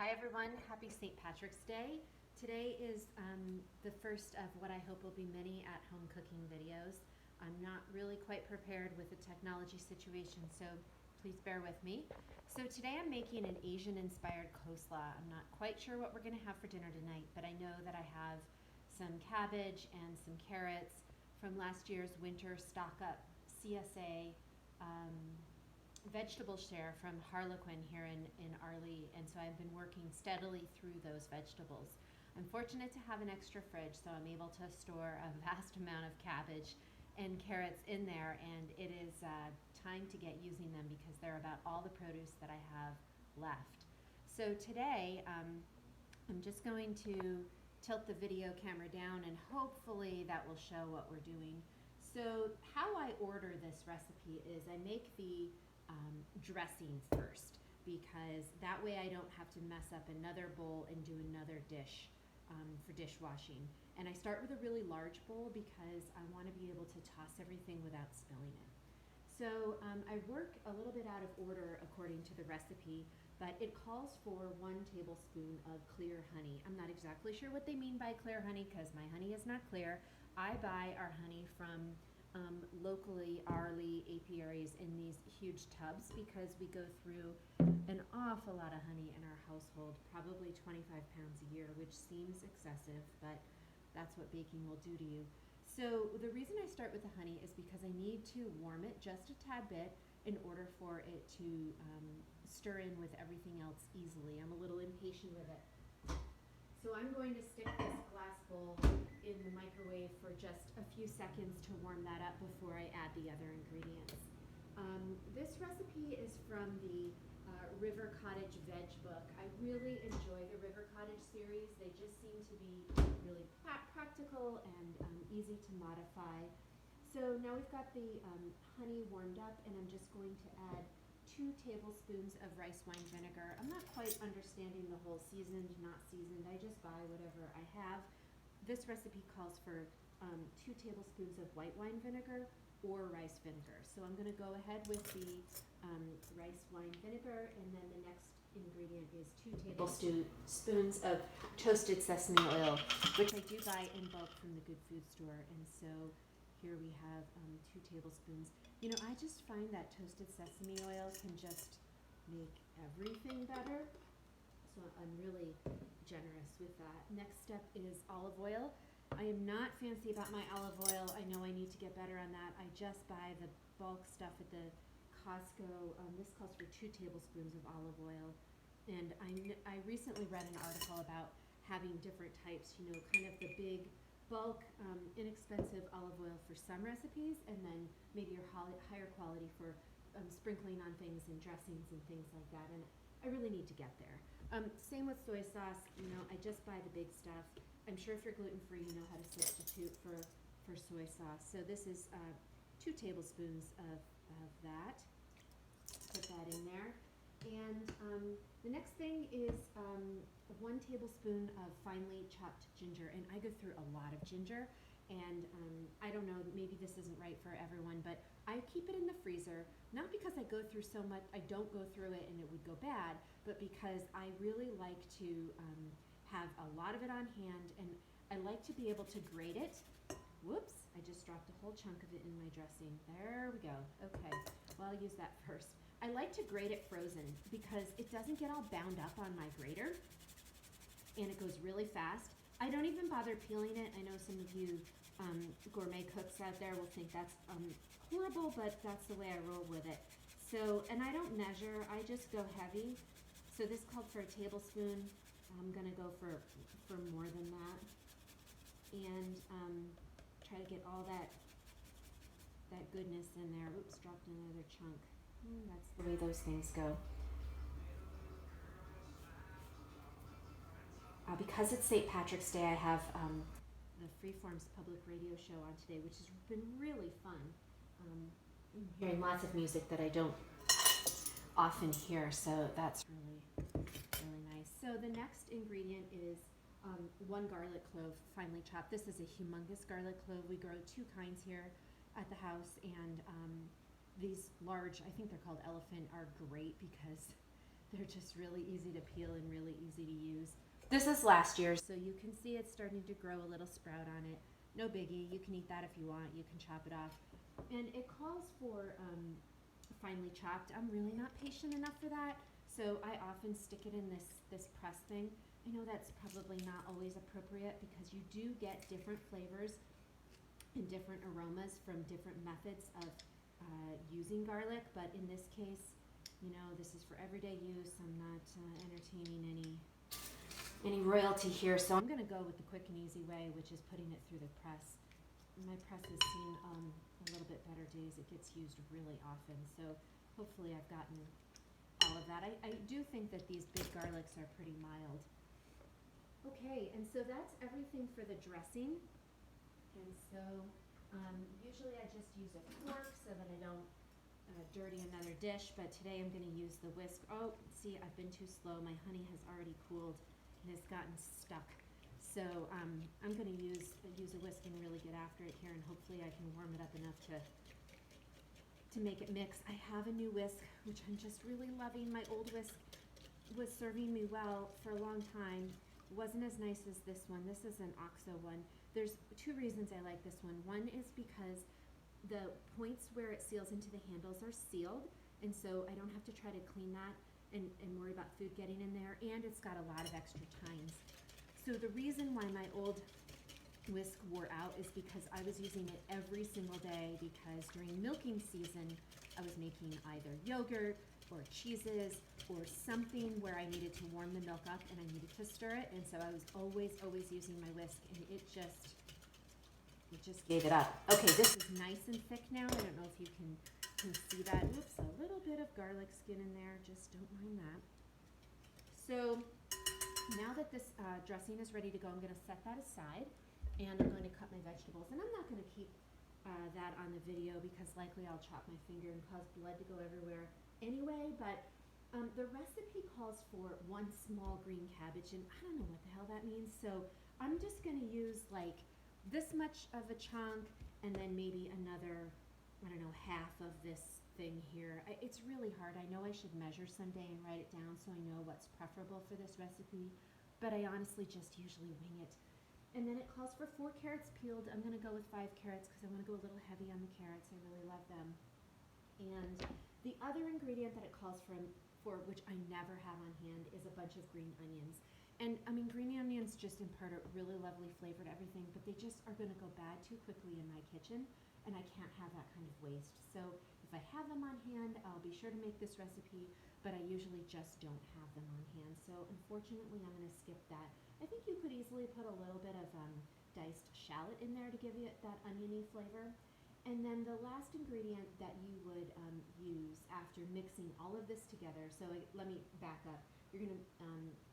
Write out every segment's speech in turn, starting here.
Hi everyone, happy St. Patrick's Day. Today is the first of what I hope will be many at-home cooking videos. I'm not really quite prepared with the technology situation, so please bear with me. So today I'm making an Asian-inspired coleslaw. I'm not quite sure what we're gonna have for dinner tonight, but I know that I have some cabbage and some carrots from last year's winter stock up CSA um, vegetable share from Harlequin here in Arlie, and so I've been working steadily through those vegetables. I'm fortunate to have an extra fridge, so I'm able to store a vast amount of cabbage and carrots in there, and it is time to get using them because they're about all the produce that I have left. So today, I'm just going to tilt the video camera down and hopefully that will show what we're doing. So how I order this recipe is I make the dressing first because that way I don't have to mess up another bowl and do another dish for dishwashing. And I start with a really large bowl because I want to be able to toss everything without spilling it. So I work a little bit out of order according to the recipe, but it calls for 1 tablespoon of clear honey. I'm not exactly sure what they mean by clear honey because my honey is not clear. I buy our honey from locally Arlie apiaries in these huge tubs because we go through an awful lot of honey in our household, probably 25 pounds a year, which seems excessive, but that's what baking will do to you. So the reason I start with the honey is because I need to warm it just a tad bit in order for it to stir in with everything else easily. I'm a little impatient with it. So I'm going to stick this glass bowl in the microwave for just a few seconds to warm that up before I add the other ingredients. This recipe is from the River Cottage Veg book. I really enjoy the River Cottage series. They just seem to be really practical and easy to modify. So now we've got the honey warmed up, and I'm just going to add 2 tablespoons of rice wine vinegar. I'm not quite understanding the whole seasoned, not seasoned. I just buy whatever I have. This recipe calls for 2 tablespoons of white wine vinegar or rice vinegar. So I'm going to go ahead with the rice wine vinegar, and then the next ingredient is 2 tablespoons of toasted sesame oil, which I do buy in bulk from the Good Food Store. And so here we have 2 tablespoons. You know, I just find that toasted sesame oil can just make everything better. So I'm really generous with that. Next step is olive oil. I am not fancy about my olive oil. I know I need to get better on that. I just buy the bulk stuff at the Costco. This calls for 2 tablespoons of olive oil. And I recently read an article about having different types, you know, kind of the big bulk, inexpensive olive oil for some recipes, and then maybe your higher quality for sprinkling on things and dressings and things like that. And I really need to get there. Same with soy sauce. You know, I just buy the big stuff. I'm sure if you're gluten-free, you know how to substitute for soy sauce. So this is 2 tablespoons of that. Put that in there. And the next thing is 1 tablespoon of finely chopped ginger. And I go through a lot of ginger. And I don't know, maybe this isn't right for everyone, but I keep it in the freezer, not because I go through so much, I don't go through it and it would go bad, but because I really like to have a lot of it on hand, and I like to be able to grate it. Whoops, I just dropped a whole chunk of it in my dressing. There we go. Okay, well, I'll use that first. I like to grate it frozen because it doesn't get all bound up on my grater, and it goes really fast. I don't even bother peeling it. I know some of you gourmet cooks out there will think that's horrible, but that's the way I roll with it. So, and I don't measure, I just go heavy. So this called for a tablespoon. I'm gonna go for more than that. And try to get all that goodness in there. Oops, dropped another chunk. That's the way those things go. Because it's St. Patrick's Day, I have the Freeform's public radio show on today, which has been really fun. I'm hearing lots of music that I don't often hear, so that's really nice. So the next ingredient is 1 garlic clove, finely chopped. This is a humongous garlic clove. We grow 2 kinds here at the house, and these large, I think they're called elephant, are great because They're just really easy to peel and really easy to use. This is last year, so you can see it's starting to grow a little sprout on it. No biggie, you can eat that if you want, you can chop it off. And it calls for finely chopped. I'm really not patient enough for that, so I often stick it in this press thing. I know that's probably not always appropriate because you do get different flavors and different aromas from different methods of using garlic, but in this case, you know, this is for everyday use. I'm not entertaining any royalty here, so I'm gonna go with the quick and easy way, which is putting it through the press. My press has seen a little bit better days. It gets used really often, so hopefully I've gotten all of that. I do think that these big garlics are pretty mild. Okay, and so that's everything for the dressing. And so usually I just use a fork so that I don't dirty another dish, but today I'm going to use the whisk. Oh, see, I've been too slow. My honey has already cooled and has gotten stuck. So I'm going to use a whisk and really get after it here, and hopefully I can warm it up enough to make it mix. I have a new whisk, which I'm just really loving. My old whisk was serving me well for a long time. It wasn't as nice as this one. This is an OXO one. There's two reasons I like this one. One is because the points where it seals into the handles are sealed, and so I don't have to try to clean that and worry about food getting in there, and it's got a lot of extra tines. So the reason why my old whisk wore out is because I was using it every single day, because during milking season I was making either yogurt or cheeses or something where I needed to warm the milk up and I needed to stir it, and so I was always using my whisk, and it just gave it up. Okay, this is nice and thick now. I don't know if you can see that. Oops, a little bit of garlic skin in there, just don't mind that. So now that this dressing is ready to go, I'm going to set that aside, and I'm going to cut my vegetables, and I'm not going to keep that on the video because likely I'll chop my finger and cause blood to go everywhere anyway, but the recipe calls for 1 small green cabbage, and I don't know what the hell that means, so I'm just going to use like this much of a chunk and then maybe another, I don't know, half of this thing here. It's really hard. I know I should measure someday and write it down so I know what's preferable for this recipe, but I honestly just usually wing it. And then it calls for 4 carrots peeled. I'm going to go with 5 carrots because I want to go a little heavy on the carrots. I really love them. And the other ingredient that it calls for, which I never have on hand, is a bunch of green onions. And I mean, green onions just impart a really lovely flavor to everything, but they just are going to go bad too quickly in my kitchen, and I can't have that kind of waste. So if I have them on hand, I'll be sure to make this recipe, but I usually just don't have them on hand. So unfortunately, I'm going to skip that. I think you could easily put a little bit of diced shallot in there to give you that oniony flavor. And then the last ingredient that you would use after mixing all of this together, so let me back up. You're going to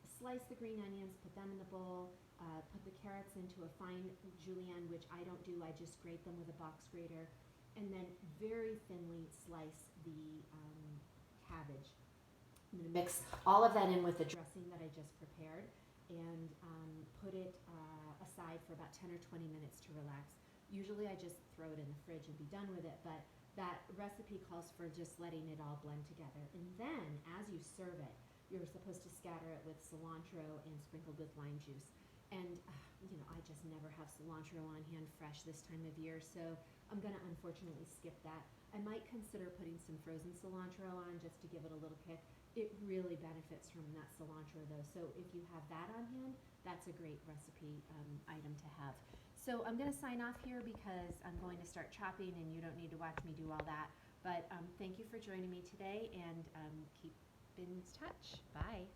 slice the green onions, put them in the bowl, put the carrots into a fine julienne, which I don't do. I just grate them with a box grater, and then very thinly slice the cabbage. I'm going to mix all of that in with the dressing that I just prepared and put it aside for about 10 or 20 minutes to relax. Usually I just throw it in the fridge and be done with it, but that recipe calls for just letting it all blend together. And then as you serve it, you're supposed to scatter it with cilantro and sprinkled with lime juice. And, you know, I just never have cilantro on hand fresh this time of year, so I'm going to unfortunately skip that. I might consider putting some frozen cilantro on just to give it a little kick. It really benefits from that cilantro, though, so if you have that on hand, that's a great recipe item to have. So I'm going to sign off here because I'm going to start chopping, and you don't need to watch me do all that. But thank you for joining me today, and keep in touch. Bye.